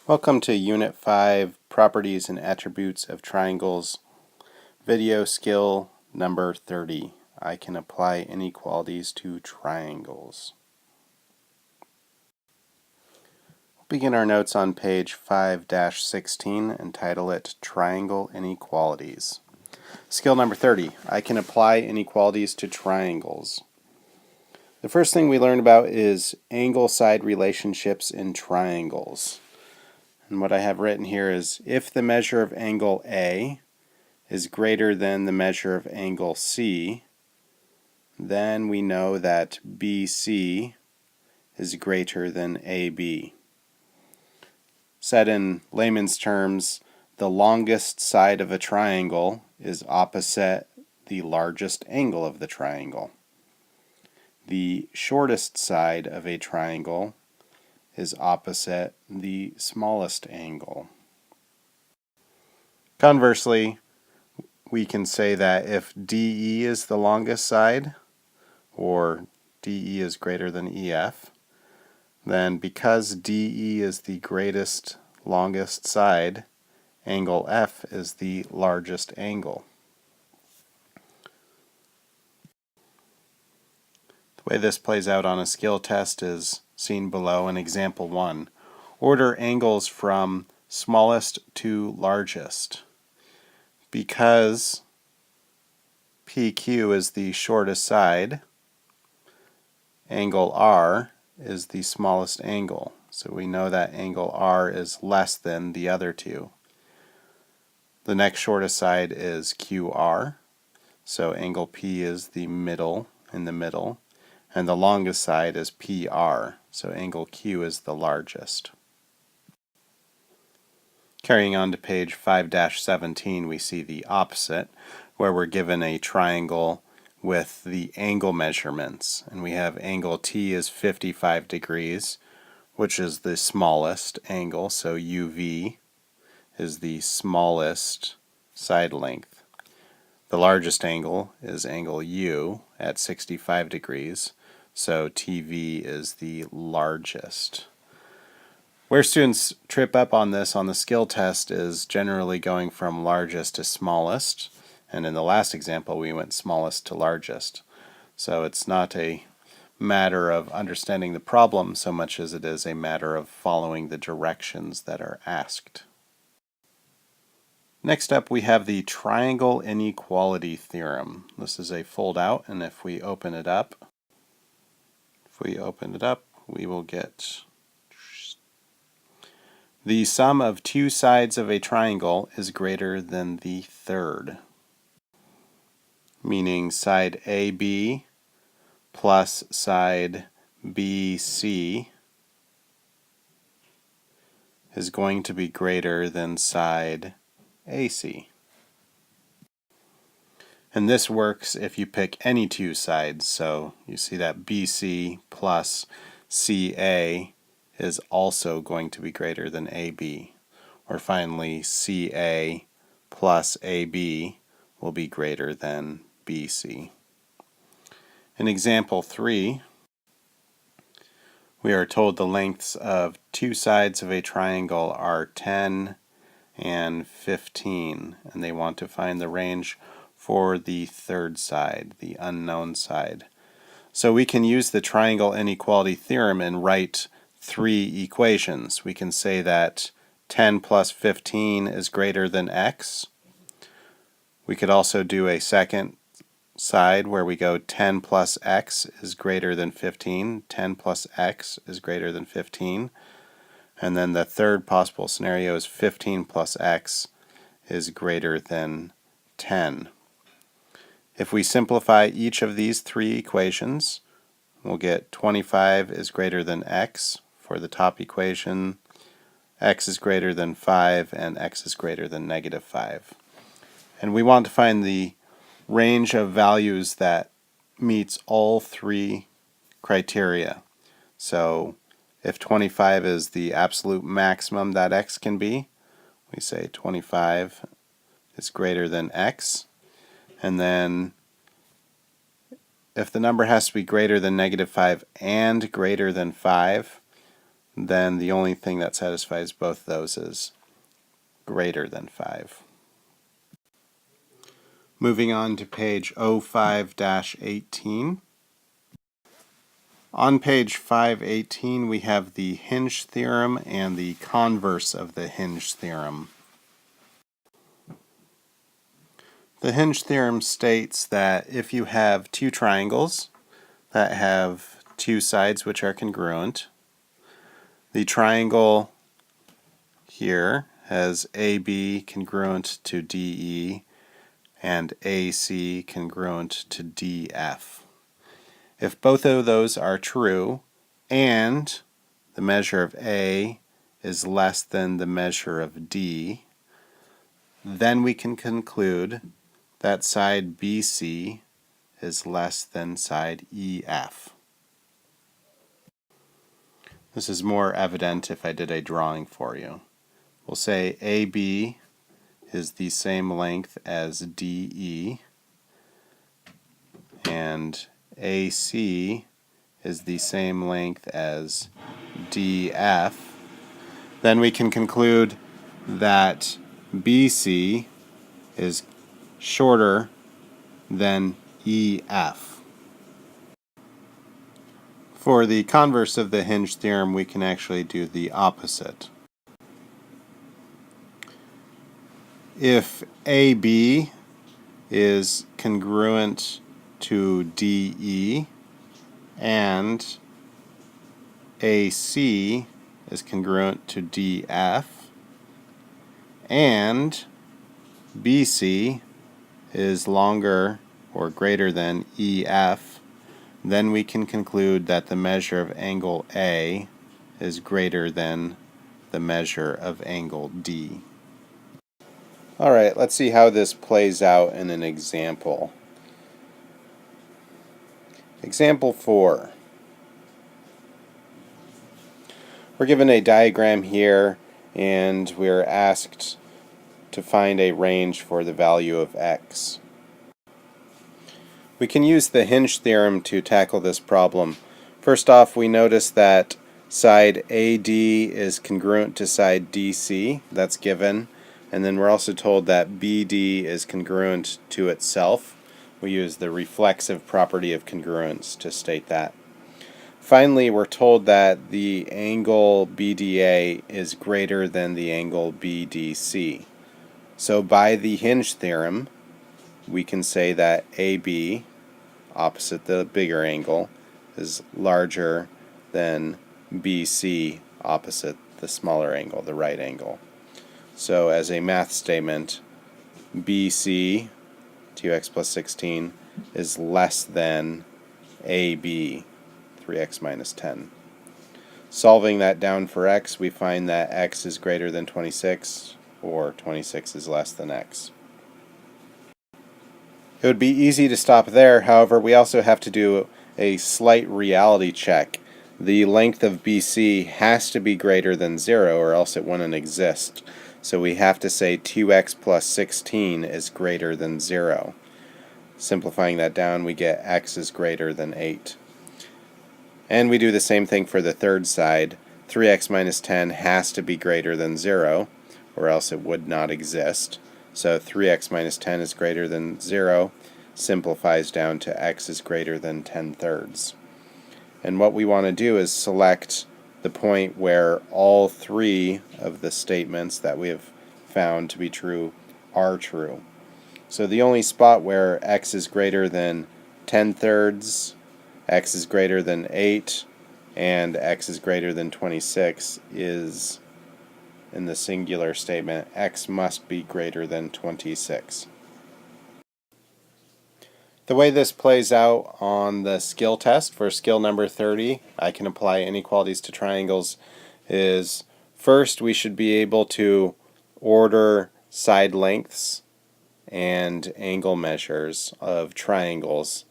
Welcome to Unit 5, Properties and Attributes of Triangles, video skill number 30. I can apply inequalities to triangles. We'll begin our notes on page 5-16 and title it Triangle Inequalities. Skill number 30. I can apply inequalities to triangles. The first thing we learn about is angle-side relationships in triangles. And what I have written here is if the measure of angle A is greater than the measure of angle C, then we know that BC is greater than AB. Said in layman's terms, the longest side of a triangle is opposite the largest angle of the triangle. The shortest side of a triangle is opposite the smallest angle. Conversely, we can say that if DE is the longest side, or DE is greater than EF, then because DE is the greatest, longest side, angle F is the largest angle. The way this plays out on a skill test is seen below in example 1. Order angles from smallest to largest. Because PQ is the shortest side, angle R is the smallest angle. So we know that angle R is less than the other two. The next shortest side is QR. So angle P is the middle, in the middle. And the longest side is PR, so angle Q is the largest. Carrying on to page 5-17, we see the opposite, where we're given a triangle with the angle measurements. And we have angle T is 55 degrees, which is the smallest angle, so UV is the smallest side length. The largest angle is angle U at 65 degrees. So TV is the largest. Where students trip up on this on the skill test is generally going from largest to smallest, and in the last example we went smallest to largest. So it's not a matter of understanding the problem so much as it is a matter of following the directions that are asked. Next up we have the Triangle Inequality Theorem. This is a fold out, and if we open it up, we will get the sum of two sides of a triangle is greater than the third, meaning side AB plus side BC is going to be greater than side AC. And this works if you pick any two sides, so you see that BC plus CA is also going to be greater than AB. Or finally, CA plus AB will be greater than BC. In example 3, we are told the lengths of two sides of a triangle are 10 and 15, and they want to find the range for the third side, the unknown side. So we can use the triangle inequality theorem and write three equations. We can say that 10 plus 15 is greater than x. We could also do a second side where we go 10 plus x is greater than 15. 10 plus x is greater than 15. And then the third possible scenario is 15 plus x is greater than 10. If we simplify each of these three equations, we'll get 25 is greater than x for the top equation, x is greater than 5, and x is greater than negative 5. And we want to find the range of values that meets all three criteria. So if 25 is the absolute maximum that x can be, we say 25 is greater than x. And then if the number has to be greater than negative 5 and greater than 5, then the only thing that satisfies both those is greater than 5. Moving on to page 05-18. On page 518 we have the Hinge Theorem and the converse of the Hinge Theorem. The Hinge Theorem states that if you have two triangles that have two sides which are congruent, the triangle here has AB congruent to DE and AC congruent to DF. If both of those are true and the measure of A is less than the measure of D, then we can conclude that side BC is less than side EF. This is more evident if I did a drawing for you. We'll say AB is the same length as DE, and AC is the same length as DF. Then we can conclude that BC is shorter than EF. For the converse of the Hinge theorem, we can actually do the opposite. If AB is congruent to DE and AC is congruent to DF and BC is longer or greater than EF, then we can conclude that the measure of angle A is greater than the measure of angle D. Alright, let's see how this plays out in an example. Example 4. We're given a diagram here and we're asked to find a range for the value of x. We can use the Hinge theorem to tackle this problem. First off, we notice that side AD is congruent to side DC, that's given, and then we're also told that BD is congruent to itself. We use the reflexive property of congruence to state that. Finally, we're told that the angle BDA is greater than the angle BDC. So by the Hinge theorem, we can say that AB, opposite the bigger angle, is larger than BC, opposite the smaller angle, the right angle. So as a math statement, BC, 2x plus 16, is less than AB, 3x minus 10. Solving that down for x, we find that x is greater than 26, or 26 is less than x. It would be easy to stop there, however, we also have to do a slight reality check. The length of BC has to be greater than 0 or else it wouldn't exist. So we have to say 2x plus 16 is greater than 0. Simplifying that down, we get x is greater than 8. And we do the same thing for the third side. 3x minus 10 has to be greater than 0 or else it would not exist. So 3x minus 10 is greater than 0, simplifies down to x is greater than 10/3. And what we want to do is select the point where all three of the statements that we have found to be true are true. So the only spot where x is greater than 10/3, x is greater than 8, and x is greater than 26 is in the singular statement, x must be greater than 26. The way this plays out on the skill test for skill number 30, I can apply inequalities to triangles, is first we should be able to order side lengths and angle measures of triangles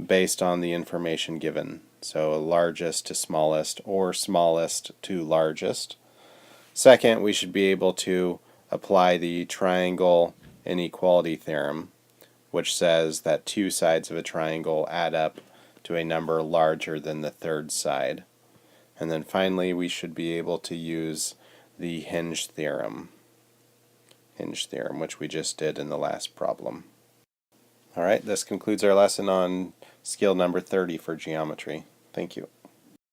based on the information given. So largest to smallest or smallest to largest. Second, we should be able to apply the triangle inequality theorem, which says that two sides of a triangle add up to a number larger than the third side. And then finally we should be able to use the Hinge theorem. Hinge theorem, which we just did in the last problem. Alright, this concludes our lesson on skill number 30 for geometry. Thank you.